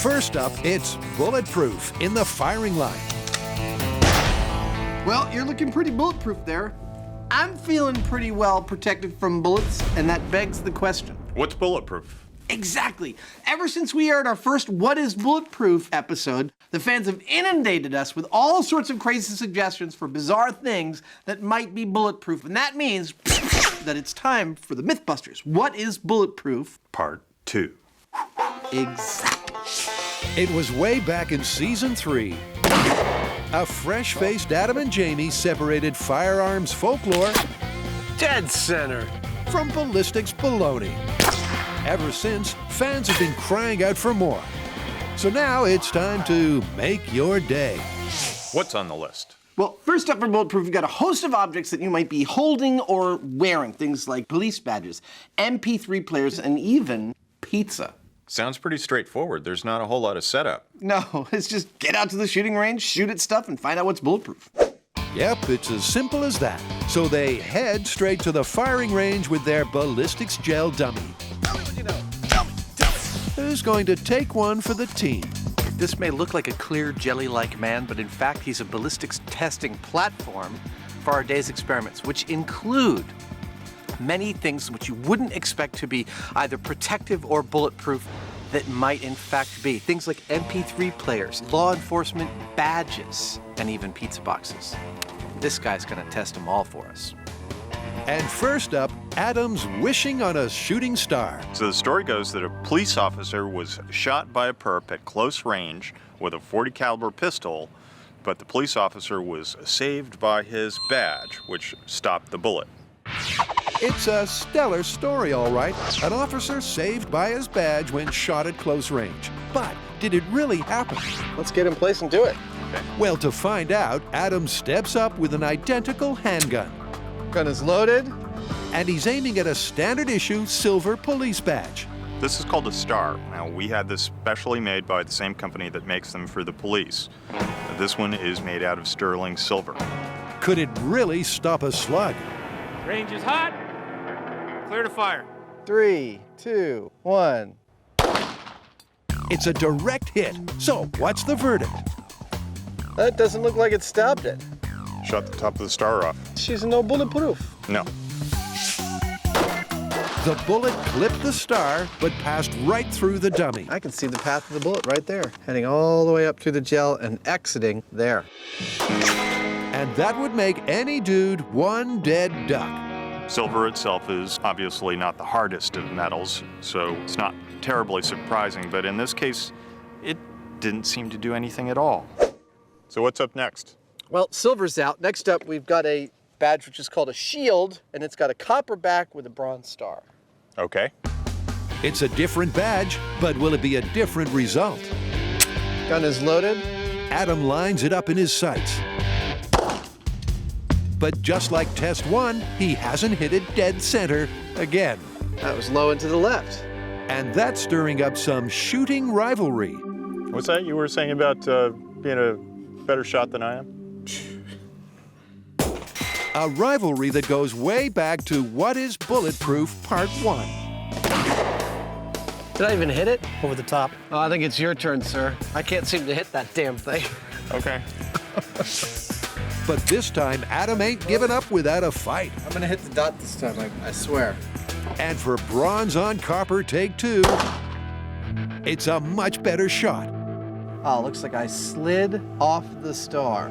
First up, it's bulletproof in the firing line. Well, you're looking pretty bulletproof there. I'm feeling pretty well protected from bullets, and that begs the question. What's bulletproof? Exactly. Ever since we aired our first What is Bulletproof episode, the fans have inundated us with all sorts of crazy suggestions for bizarre things that might be bulletproof. And that means that it's time for the MythBusters. What is bulletproof? Part 2. Exactly. It was way back in season 3. A fresh-faced Adam and Jamie separated firearms folklore Dead center. from ballistics baloney. Ever since, fans have been crying out for more. So now it's time to make your day. What's on the list? Well, first up for bulletproof, we've got a host of objects that you might be holding or wearing. Things like police badges, MP3 players, and even pizza. Sounds pretty straightforward. There's not a whole lot of setup. No, it's just get out to the shooting range, shoot at stuff, and find out what's bulletproof. Yep, it's as simple as that. So they head straight to the firing range with their ballistics gel dummy. Tell me what you know. Tell me. Who's going to take one for the team? This may look like a clear jelly-like man, but in fact he's a ballistics testing platform for our day's experiments, which include many things which you wouldn't expect to be either protective or bulletproof that might in fact be. Things like MP3 players, law enforcement badges, and even pizza boxes. This guy's gonna test them all for us. And first up, Adam's wishing on a shooting star. So the story goes that a police officer was shot by a perp at close range with a .40 caliber pistol, but the police officer was saved by his badge, which stopped the bullet. It's a stellar story, all right. An officer saved by his badge when shot at close range. But did it really happen? Let's get in place and do it. Well, to find out, Adam steps up with an identical handgun. Gun is loaded. And he's aiming at a standard issue silver police badge. This is called a star. Now, we had this specially made by the same company that makes them for the police. This one is made out of sterling silver. Could it really stop a slug? Range is hot. Clear to fire. 3, 2, 1. It's a direct hit. So what's the verdict? That doesn't look like it stopped it. Shot the top of the star off. She's no bulletproof. No. The bullet clipped the star, but passed right through the dummy. I can see the path of the bullet right there, heading all the way up through the gel and exiting there. And that would make any dude one dead duck. Silver itself is obviously not the hardest of metals, so it's not terribly surprising, but in this case, it didn't seem to do anything at all. So what's up next? Well, silver's out. Next up, we've got a badge which is called a shield, and it's got a copper back with a bronze star. Okay. It's a different badge, but will it be a different result? Gun is loaded. Adam lines it up in his sights. But just like test 1, he hasn't hit it dead center again. That was low and to the left. And that's stirring up some shooting rivalry. What's that you were saying about being a better shot than I am? A rivalry that goes way back to What is Bulletproof Part 1. Did I even hit it? Over the top. Oh, I think it's your turn, sir. I can't seem to hit that damn thing. Okay. But this time, Adam ain't giving up without a fight. I'm gonna hit the dot this time, I swear. And for bronze on copper take 2, it's a much better shot. Oh, looks like I slid off the star.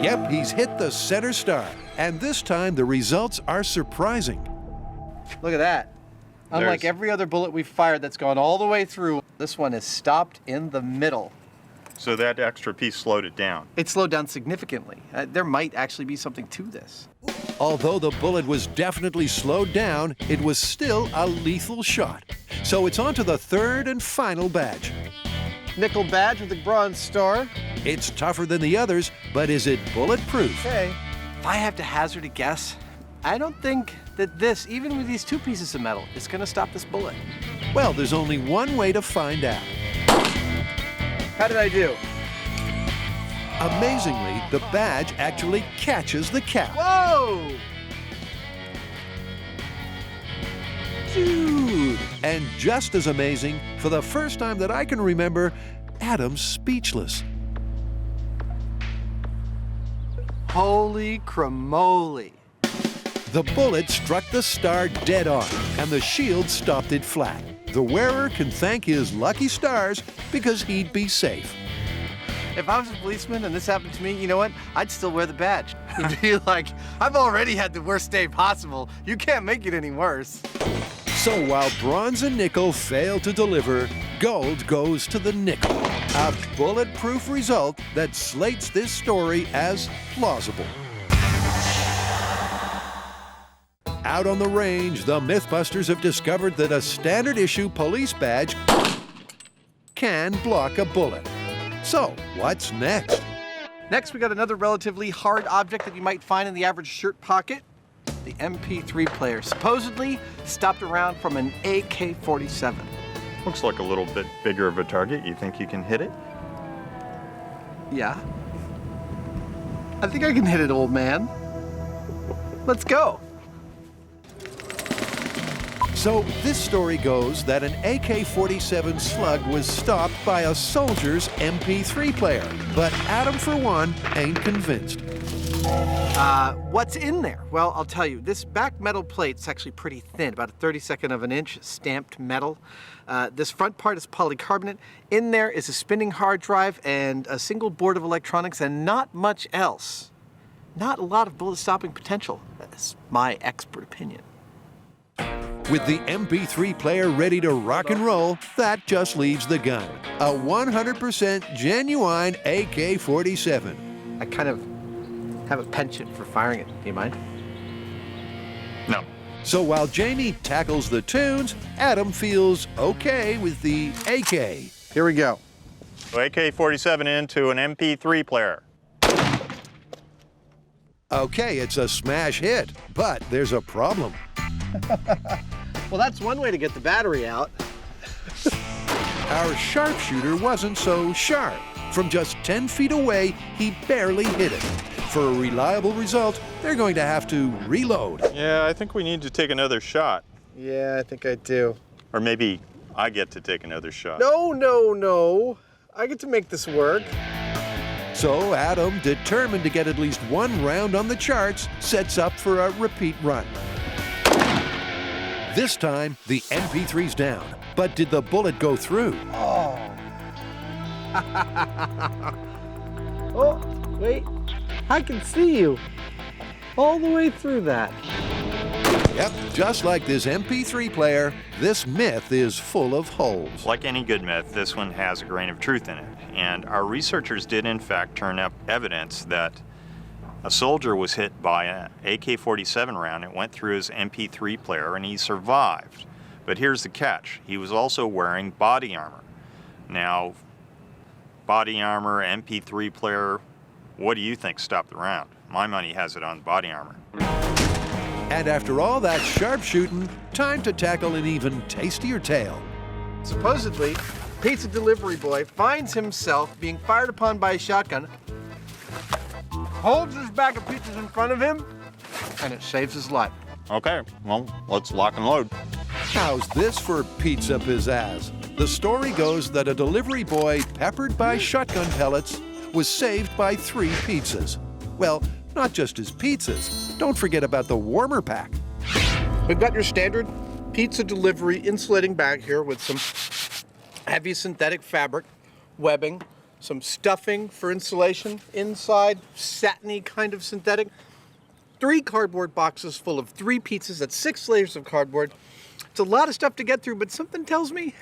Yep, he's hit the center star. And this time, the results are surprising. Look at that. Unlike every other bullet we've fired that's gone all the way through, this one is stopped in the middle. So that extra piece slowed it down. It slowed down significantly. There might actually be something to this. Although the bullet was definitely slowed down, it was still a lethal shot. So it's on to the third and final badge. Nickel badge with a bronze star. It's tougher than the others, but is it bulletproof? Okay. If I have to hazard a guess, I don't think that this, even with these 2 pieces of metal, is gonna stop this bullet. Well, there's only one way to find out. How did I do? Amazingly, the badge actually catches the cap. Whoa! Dude, And just as amazing, for the first time that I can remember, Adam's speechless. Holy cramoly. The bullet struck the star dead on, and the shield stopped it flat. The wearer can thank his lucky stars because he'd be safe. If I was a policeman and this happened to me, you know what? I'd still wear the badge. It'd be like, I've already had the worst day possible. You can't make it any worse. So while bronze and nickel fail to deliver, gold goes to the nickel. A bulletproof result that slates this story as plausible. Out on the range, the MythBusters have discovered that a standard issue police badge can block a bullet. So, what's next? Next, we got another relatively hard object that you might find in the average shirt pocket. The MP3 player, supposedly stopped around from an AK-47. Looks like a little bit bigger of a target. You think you can hit it? Yeah. I think I can hit it, old man. Let's go. So this story goes that an AK-47 slug was stopped by a soldier's MP3 player. But Adam, for one, ain't convinced. What's in there? Well, I'll tell you. This back metal plate's actually pretty thin, about a 32nd of an inch, stamped metal. This front part is polycarbonate. In there is a spinning hard drive and a single board of electronics and not much else. Not a lot of bullet-stopping potential. That's my expert opinion. With the MP3 player ready to rock and roll, that just leaves the gun. A 100% genuine AK-47. I kind of have a penchant for firing it. Do you mind? No. So while Jamie tackles the tunes, Adam feels okay with the AK. Here we go. AK-47 into an MP3 player. Okay, it's a smash hit, but there's a problem. Well, that's one way to get the battery out. Our sharpshooter wasn't so sharp. From just 10 feet away, he barely hit it. For a reliable result, they're going to have to reload. Yeah, I think we need to take another shot. Yeah, I think I do. Or maybe I get to take another shot. No. I get to make this work. So Adam, determined to get at least one round on the charts, sets up for a repeat run. This time, the MP3's down. But did the bullet go through? Oh. Oh, wait. I can see you. All the way through that. Yep, just like this MP3 player, this myth is full of holes. Like any good myth, this one has a grain of truth in it. And our researchers did in fact turn up evidence that a soldier was hit by an AK-47 round. It went through his MP3 player and he survived. But here's the catch. He was also wearing body armor. Now, body armor, MP3 player, what do you think stopped the round? My money has it on body armor. And after all that sharpshooting, time to tackle an even tastier tale. Supposedly, pizza delivery boy finds himself being fired upon by a shotgun, holds his bag of pizzas in front of him, and it saves his life. Okay, well, let's lock and load. How's this for pizza pizzazz? The story goes that a delivery boy peppered by shotgun pellets was saved by 3 pizzas. Well, not just his pizzas. Don't forget about the warmer pack. We've got your standard pizza delivery insulating bag here with some heavy synthetic fabric, webbing, some stuffing for insulation inside, satiny kind of synthetic, 3 cardboard boxes full of 3 pizzas, that's 6 layers of cardboard. It's a lot of stuff to get through, but something tells me,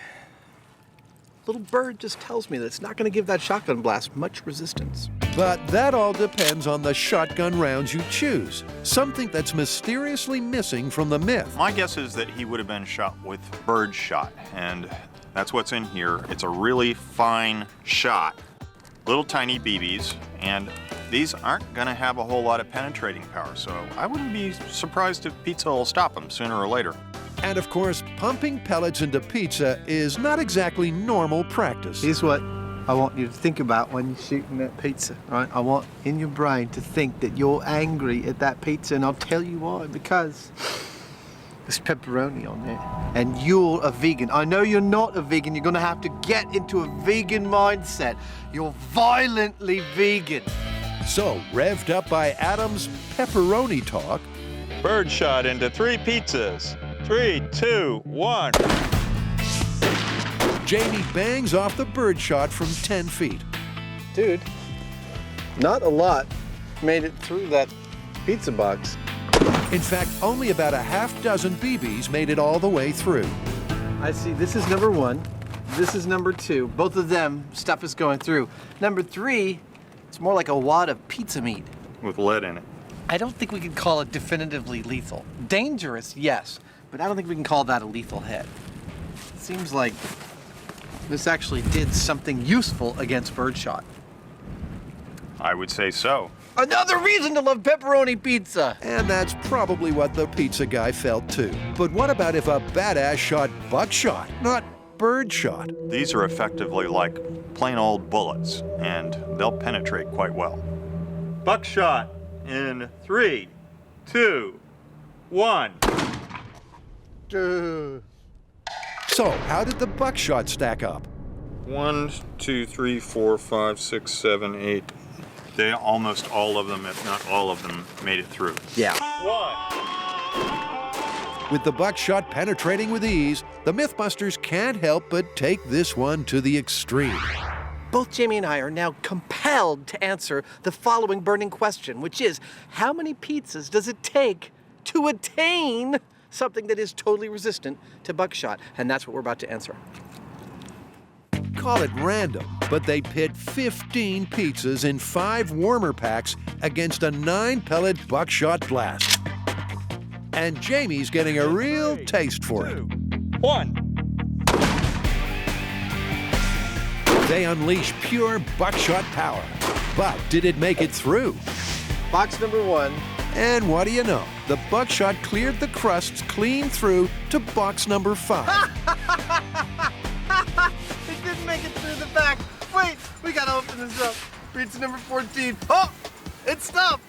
little bird just tells me that it's not going to give that shotgun blast much resistance. But that all depends on the shotgun rounds you choose, something that's mysteriously missing from the myth. My guess is that he would have been shot with bird shot, and that's what's in here. It's a really fine shot, little tiny BBs, and these aren't going to have a whole lot of penetrating power, so I wouldn't be surprised if pizza will stop them sooner or later. And of course, pumping pellets into pizza is not exactly normal practice. Here's what I want you to think about when you're shooting that pizza, right? I want in your brain to think that you're angry at that pizza, and I'll tell you why. Because There's pepperoni on there. And you're a vegan. I know you're not a vegan. You're gonna have to get into a vegan mindset. You're violently vegan. So, revved up by Adam's pepperoni talk, Birdshot into 3 pizzas. 3, 2, 1. Jamie bangs off the birdshot from 10 feet. Dude, not a lot made it through that pizza box. In fact, only about a half dozen BBs made it all the way through. I see, this is number 1. This is number 2. Both of them, stuff is going through. Number 3, it's more like a wad of pizza meat. With lead in it. I don't think we could call it definitively lethal. Dangerous, yes, but I don't think we can call that a lethal hit. Seems like this actually did something useful against birdshot. I would say so. Another reason to love pepperoni pizza! And that's probably what the pizza guy felt too. But what about if a badass shot buckshot, not birdshot? These are effectively like plain old bullets, and they'll penetrate quite well. Buckshot in 3, 2, 1. So, how did the buckshot stack up? 1, 2, 3, 4, 5, 6, 7, 8. They almost all of them, if not all of them, made it through. Yeah. 1. With the buckshot penetrating with ease, the MythBusters can't help but take this one to the extreme. Both Jamie and I are now compelled to answer the following burning question, which is, how many pizzas does it take to attain something that is totally resistant to buckshot? And that's what we're about to answer. Call it random, but they pit 15 pizzas in 5 warmer packs against a 9-pellet buckshot blast. And Jamie's getting a real taste for it. 1. They unleash pure buckshot power. But did it make it through? Box number 1. And what do you know? The buckshot cleared the crusts clean through to box number 5. It didn't make it through the back. Wait, we gotta open this up. Pizza number 14. Oh, it stopped.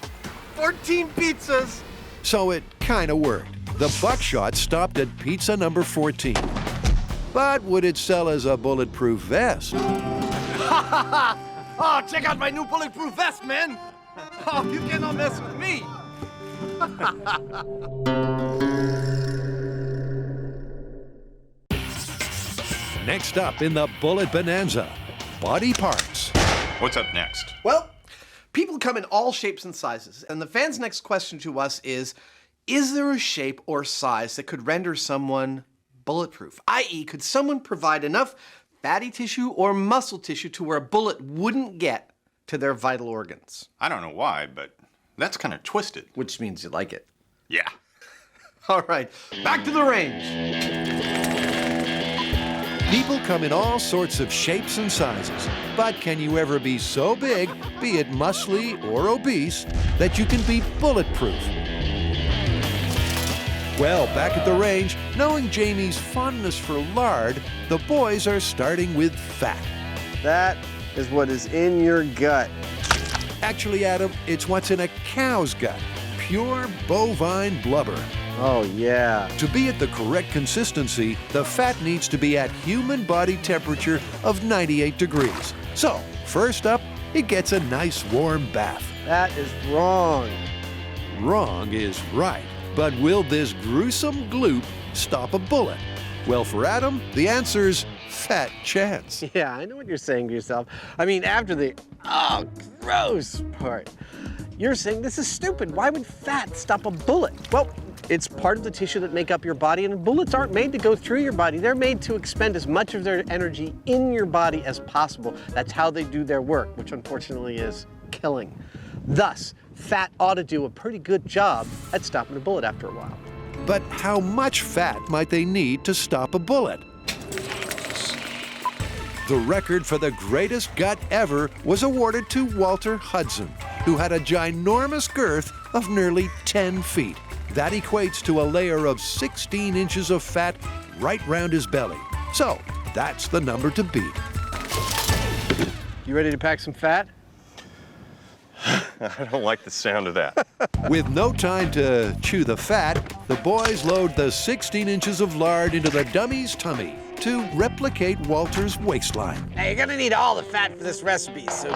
14 pizzas. So it kinda worked. The buckshot stopped at pizza number 14. But would it sell as a bulletproof vest? Oh, check out my new bulletproof vest, man. Oh, you cannot mess with me. Next up in the Bullet Bonanza, body parts. What's up next? Well, people come in all shapes and sizes, and the fans' next question to us is there a shape or size that could render someone bulletproof? I.e., could someone provide enough fatty tissue or muscle tissue to where a bullet wouldn't get to their vital organs? I don't know why, but that's kind of twisted. Which means you like it. Yeah. All right, back to the range. People come in all sorts of shapes and sizes, but can you ever be so big, be it muscly or obese, that you can be bulletproof? Well, back at the range, knowing Jamie's fondness for lard, the boys are starting with fat. That is what is in your gut. Actually, Adam, it's what's in a cow's gut. Pure bovine blubber. Oh, yeah. To be at the correct consistency, the fat needs to be at human body temperature of 98 degrees. So, first up, it gets a nice warm bath. That is wrong. Wrong is right. But will this gruesome gloop stop a bullet? Well, for Adam, the answer's fat chance. Yeah, I know what you're saying to yourself. I mean, after the, oh, gross part, you're saying this is stupid. Why would fat stop a bullet? Well, it's part of the tissue that make up your body, and bullets aren't made to go through your body. They're made to expend as much of their energy in your body as possible. That's how they do their work, which unfortunately is killing. Thus, fat ought to do a pretty good job at stopping a bullet after a while. But how much fat might they need to stop a bullet? The record for the greatest gut ever was awarded to Walter Hudson, who had a ginormous girth of nearly 10 feet. That equates to a layer of 16 inches of fat right round his belly. So that's the number to beat. You ready to pack some fat? I don't like the sound of that. With no time to chew the fat, The boys load the 16 inches of lard into the dummy's tummy to replicate Walter's waistline. Hey, you're gonna need all the fat for this recipe, so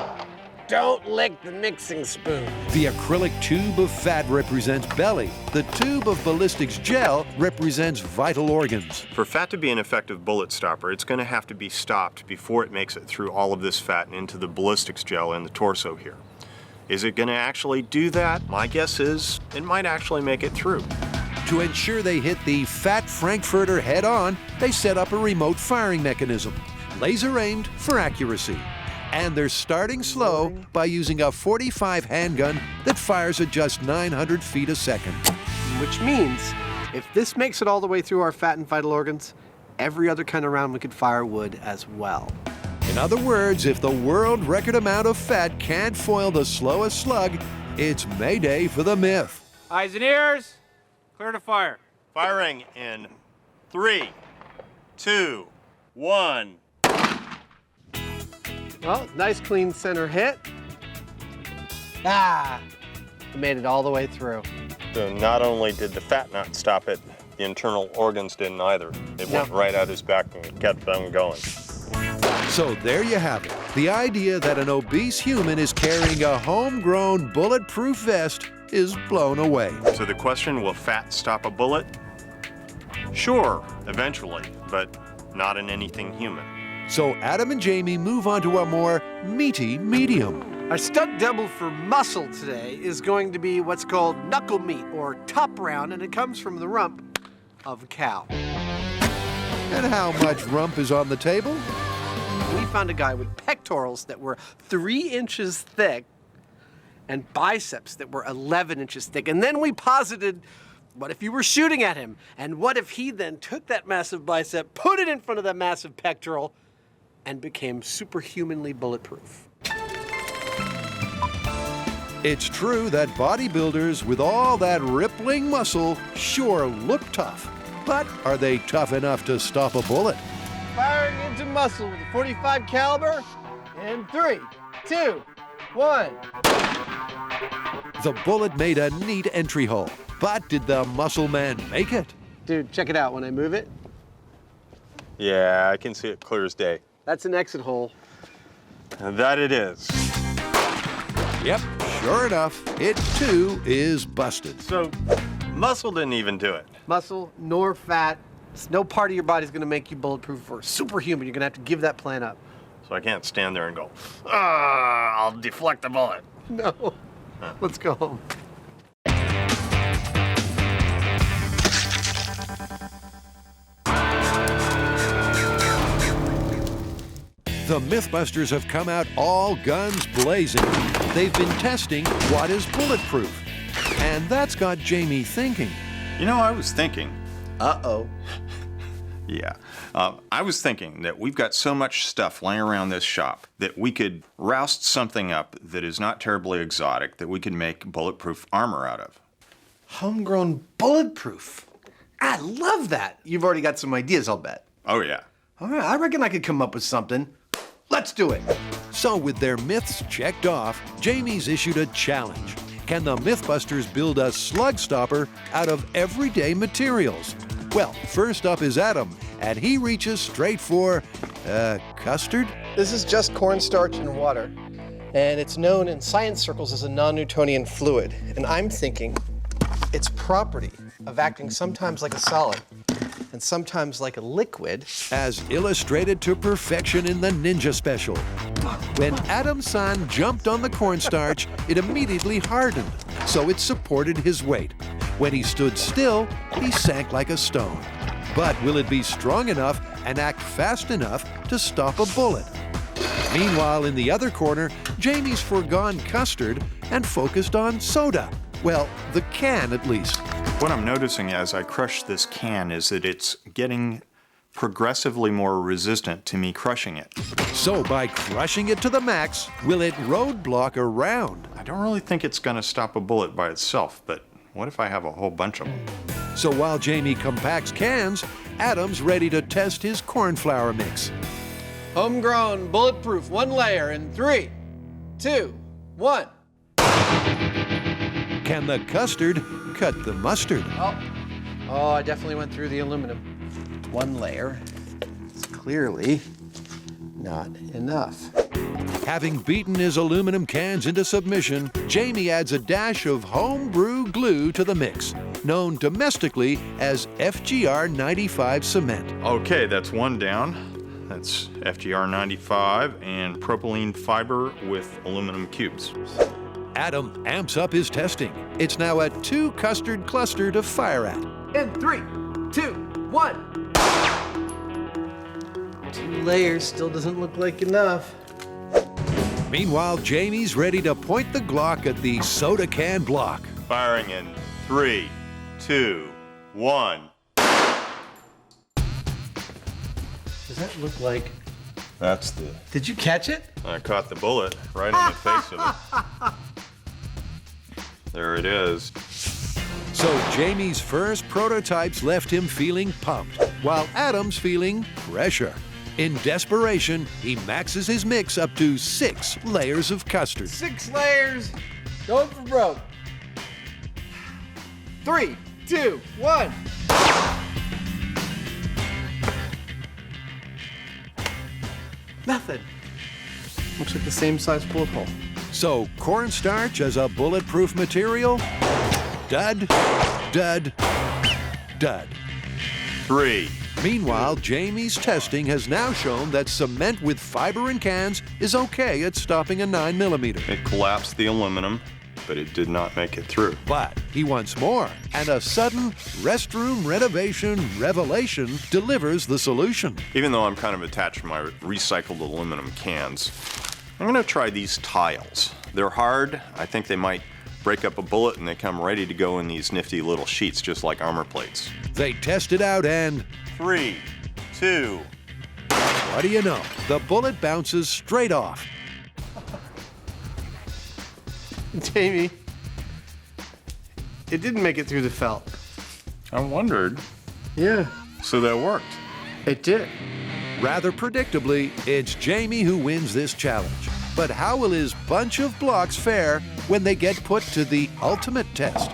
don't lick the mixing spoon. The acrylic tube of fat represents belly. The tube of ballistics gel represents vital organs. For fat to be an effective bullet stopper, it's going to have to be stopped before it makes it through all of this fat and into the ballistics gel in the torso here. Is it going to actually do that? My guess is it might actually make it through. To ensure they hit the fat Frankfurter head on, they set up a remote firing mechanism, laser aimed for accuracy. And they're starting slow by using a .45 handgun that fires at just 900 feet a second. Which means, if this makes it all the way through our fat and vital organs, every other kind of round we could fire would as well. In other words, if the world record amount of fat can't foil the slowest slug, it's Mayday for the myth. Eyes and ears, clear to fire. Firing in 3, 2, 1. Well, nice clean center hit. Ah, we made it all the way through. So not only did the fat not stop it, the internal organs didn't either. It went right out his back and kept them going. So there you have it. The idea that an obese human is carrying a homegrown bulletproof vest is blown away. So the question, will fat stop a bullet? Sure, eventually, but not in anything human. So Adam and Jamie move on to a more meaty medium. Our stunt double for muscle today is going to be what's called knuckle meat, or top round, and it comes from the rump of a cow. And how much rump is on the table? We found a guy with pectorals that were 3 inches thick and biceps that were 11 inches thick. And then we posited, what if you were shooting at him? And what if he then took that massive bicep, put it in front of that massive pectoral, and became superhumanly bulletproof? It's true that bodybuilders with all that rippling muscle sure look tough. But are they tough enough to stop a bullet? Firing into muscle with a .45 caliber in 3, 2, 1. The bullet made a neat entry hole. But did the muscle man make it? Dude, check it out when I move it. Yeah, I can see it clear as day. That's an exit hole. And that it is. Yep, sure enough, it too is busted. So, muscle didn't even do it. Muscle nor fat. No part of your body's gonna make you bulletproof or superhuman. You're gonna have to give that plan up. So I can't stand there and go, I'll deflect the bullet. No. Let's go home. The MythBusters have come out all guns blazing. They've been testing what is bulletproof. And that's got Jamie thinking. You know, I was thinking. Uh-oh. Yeah. I was thinking that we've got so much stuff laying around this shop that we could roust something up that is not terribly exotic that we could make bulletproof armor out of. Homegrown bulletproof. I love that. You've already got some ideas, I'll bet. Oh, yeah. All right, I reckon I could come up with something. Let's do it. So with their myths checked off, Jamie's issued a challenge. Can the MythBusters build a slug stopper out of everyday materials? Well, first up is Adam, and he reaches straight for, custard? This is just cornstarch and water, and it's known in science circles as a non-Newtonian fluid. And I'm thinking its property of acting sometimes like a solid and sometimes like a liquid, As illustrated to perfection in the Ninja Special. When Adam's son jumped on the cornstarch, it immediately hardened, so it supported his weight. When he stood still, he sank like a stone. But will it be strong enough and act fast enough to stop a bullet? Meanwhile, in the other corner, Jamie's foregone custard and focused on soda. Well, the can at least. What I'm noticing as I crush this can is that it's getting progressively more resistant to me crushing it. So by crushing it to the max, will it roadblock a round? I don't really think it's going to stop a bullet by itself, but what if I have a whole bunch of them? So while Jamie compacts cans, Adam's ready to test his cornflour mix. Homegrown, bulletproof, 1 layer in 3, 2, 1. Can the custard cut the mustard? Oh, Oh, I definitely went through the aluminum. One layer is clearly not enough. Having beaten his aluminum cans into submission, Jamie adds a dash of homebrew glue to the mix, known domestically as FGR 95 cement. Okay, that's one down. That's FGR 95 and propylene fiber with aluminum cubes. Adam amps up his testing. It's now a 2-custard cluster to fire at. In 3, 2, 1. 2 layers still doesn't look like enough. Meanwhile, Jamie's ready to point the Glock at the soda can block. Firing in 3, 2, 1. Does that look like... That's the... Did you catch it? I caught the bullet right on the face of it. There it is. So Jamie's first prototypes left him feeling pumped, while Adam's feeling pressure. In desperation, he maxes his mix up to 6 layers of custard. 6 layers. Going for broke. 3, 2, 1. Nothing. Looks like the same size bullet hole. So cornstarch as a bulletproof material? Dud, dud, dud. 3. Meanwhile, Jamie's testing has now shown that cement with fiber in cans is okay at stopping a 9mm. It collapsed the aluminum, but it did not make it through. But he wants more, and a sudden restroom renovation revelation delivers the solution. Even though I'm kind of attached to my recycled aluminum cans, I'm gonna try these tiles. They're hard. I think they might break up a bullet, and they come ready to go in these nifty little sheets, just like armor plates. They test it out and 3, 2. what do you know? The bullet bounces straight off. Jamie, it didn't make it through the felt. I wondered. Yeah, So that worked. it did. Rather predictably, it's Jamie who wins this challenge. But how will his bunch of blocks fare when they get put to the ultimate test?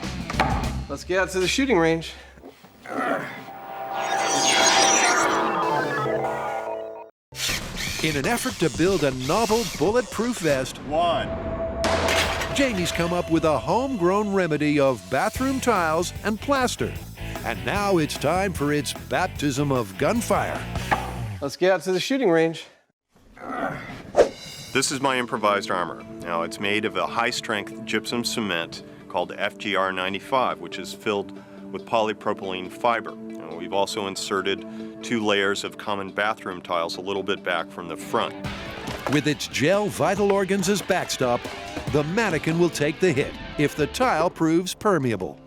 Let's get out to the shooting range. In an effort to build a novel bulletproof vest, 1. Jamie's come up with a homegrown remedy of bathroom tiles and plaster. And now it's time for its baptism of gunfire. Let's get out to the shooting range. This is my improvised armor. Now, it's made of a high-strength gypsum cement called FGR 95, which is filled with polypropylene fiber. And we've also inserted 2 layers of common bathroom tiles a little bit back from the front. With its gel vital organs as backstop, the mannequin will take the hit if the tile proves permeable.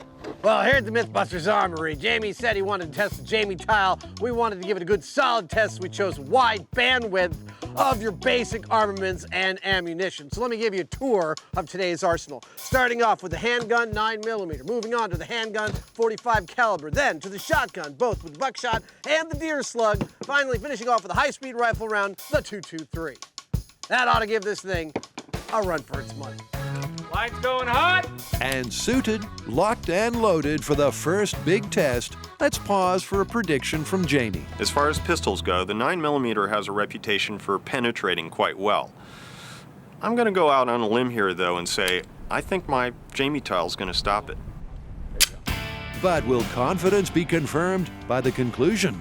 Well, here at the MythBusters Armory, Jamie said he wanted to test the Jamie tile. We wanted to give it a good solid test. We chose wide bandwidth of your basic armaments and ammunition. So let me give you a tour of today's arsenal. Starting off with the handgun 9mm, moving on to the handgun 45 caliber, then to the shotgun, both with buckshot and the deer slug, finally finishing off with a high-speed rifle round, the 223. That ought to give this thing a run for its money. Lights going hot. And suited, locked and loaded for the first big test, let's pause for a prediction from Jamie. As far as pistols go, the 9mm has a reputation for penetrating quite well. I'm going to go out on a limb here, though, and say I think my Jamie tile's going to stop it. But will confidence be confirmed by the conclusion?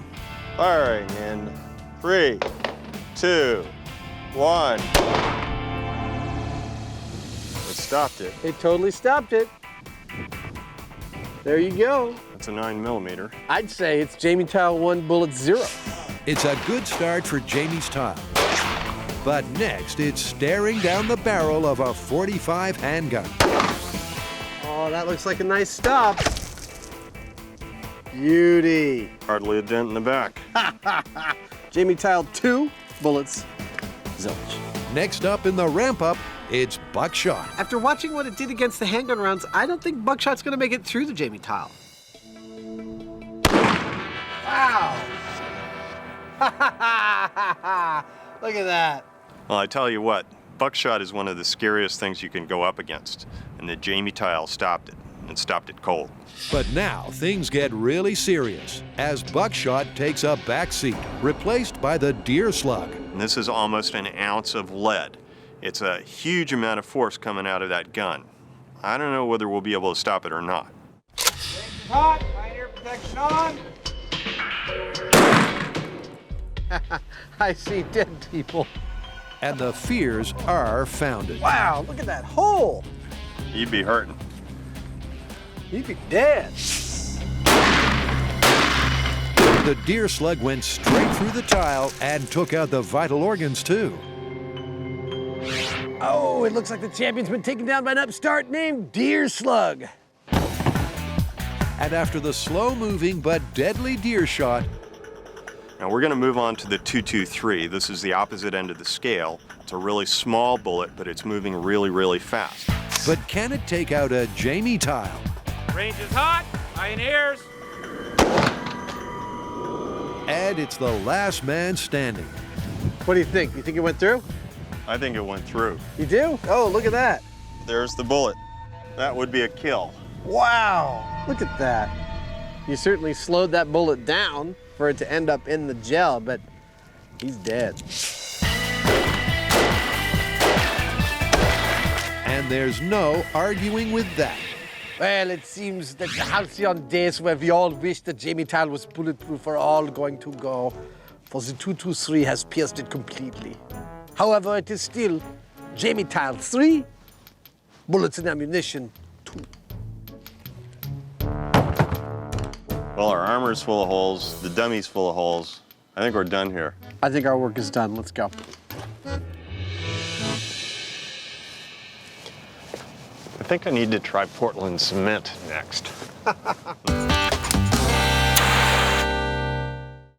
Firing in 3, 2, 1. It stopped it. It totally stopped it. There you go. It's a 9mm. I'd say it's Jamie Tile 1 bullet 0. It's a good start for Jamie's tile. But next, it's staring down the barrel of a .45 handgun. Oh, that looks like a nice stop. Beauty. Hardly a dent in the back. Jamie Tile 2 bullets, zilch. Next up in the ramp-up, it's buckshot. After watching what it did against the handgun rounds, I don't think buckshot's gonna make it through the Jamie tile. Wow! Look at that. Well, I tell you what, buckshot is one of the scariest things you can go up against, and the Jamie tile stopped it. and stopped it cold. But now things get really serious as buckshot takes a backseat, replaced by the deer slug. And this is almost an ounce of lead. It's a huge amount of force coming out of that gun. I don't know whether we'll be able to stop it or not. Hot. Pioneer protection on. I see dead people. And the fears are founded. Wow, look at that hole. You'd be hurting. He'd be dead. The deer slug went straight through the tile and took out the vital organs too. Oh, it looks like the champion's been taken down by an upstart named Deer Slug. And after the slow-moving but deadly deer shot, Now we're going to move on to the 223. This is the opposite end of the scale. It's a really small bullet, but it's moving really, really fast. but can it take out a Jamie tile? Range is hot. Pioneers. And it's the last man standing. What do you think? You think it went through? I think it went through. You do? Oh, look at that. There's the bullet. That would be a kill. Wow, look at that. You certainly slowed that bullet down for it to end up in the gel, but he's dead. And there's no arguing with that. Well, it seems that the halcyon days where we all wish that Jamie Tile was bulletproof are all going to go, for the 223 has pierced it completely. However, it is still Jamie Tile 3, bullets and ammunition 2. Well, our armor's full of holes, the dummy's full of holes. I think we're done here. I think our work is done. Let's go. I think I need to try Portland cement next.